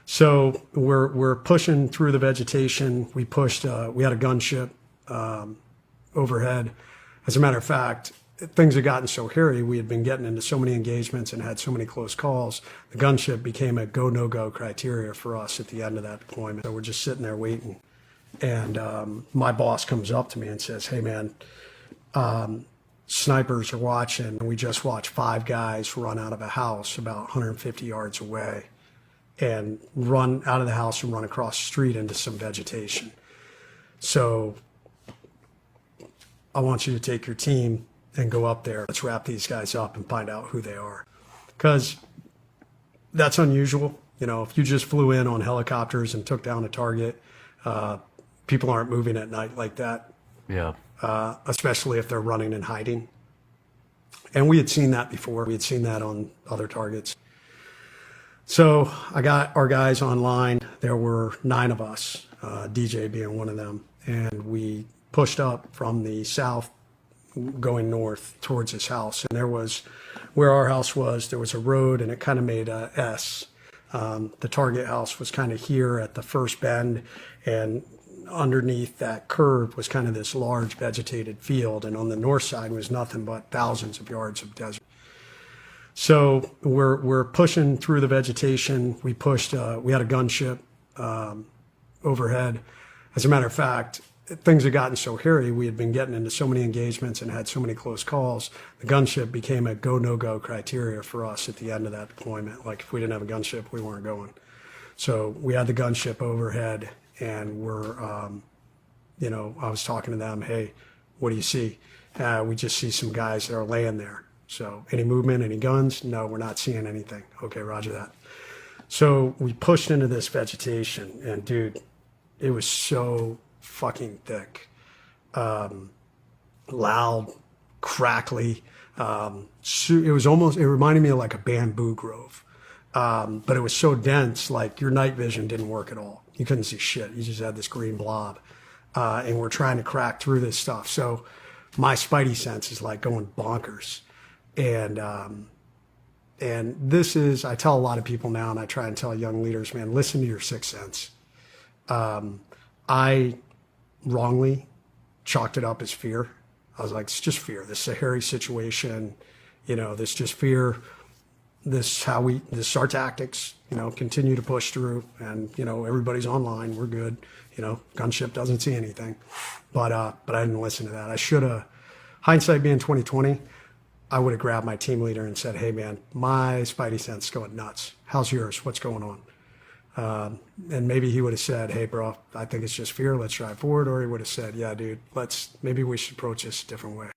So we're pushing through the vegetation. We pushed. We had a gunship overhead. As a matter of fact, things had gotten so hairy. We had been getting into so many engagements and had so many close calls. The gunship became a go no go criteria for us at the end of that deployment. So we're just sitting there waiting, and my boss comes up to me and says, "Hey man, snipers are watching, and we just watched 5 guys run out of a house about 150 yards away and run out of the house and run across the street into some vegetation. So I want you to take your team and go up there. Let's wrap these guys up and find out who they are." Because that's unusual. You know, if you just flew in on helicopters and took down a target, people aren't moving at night like that. Yeah. Especially if they're running and hiding. And we had seen that before. We had seen that on other targets. So I got our guys online. There were 9 of us, DJ being one of them. And we pushed up from the south going north towards his house. And there was, where our house was, there was a road and it kind of made a S. The target house was kind of here at the first bend, and underneath that curve was kind of this large vegetated field, and on the north side was nothing but thousands of yards of desert. So we're pushing through the vegetation. We pushed. We had a gunship overhead. As a matter of fact, things had gotten so hairy. We had been getting into so many engagements and had so many close calls. The gunship became a go no go criteria for us at the end of that deployment. Like if we didn't have a gunship, we weren't going. So we had the gunship overhead. And we're, I was talking to them, "Hey, what do you see?" We just see some guys that are laying there. So any movement, any guns? No, we're not seeing anything. Okay, roger that. So we pushed into this vegetation, and dude, it was so fucking thick, loud, crackly. It was almost, it reminded me of like a bamboo grove. But it was so dense, like your night vision didn't work at all. You couldn't see shit. You just had this green blob. And we're trying to crack through this stuff. So my spidey sense is like going bonkers. And this is, I tell a lot of people now, and I try and tell young leaders, man, listen to your sixth sense. I wrongly chalked it up as fear. I was like, it's just fear. This is a hairy situation. This just fear. This is our tactics, continue to push through, and, everybody's online. We're good. Gunship doesn't see anything, but I didn't listen to that. I should have, hindsight being 2020, I would have grabbed my team leader and said, "Hey man, my spidey sense is going nuts. How's yours? What's going on?" And maybe he would have said, "Hey bro, I think it's just fear. Let's drive forward." Or he would have said, "Yeah, dude, maybe we should approach this a different way."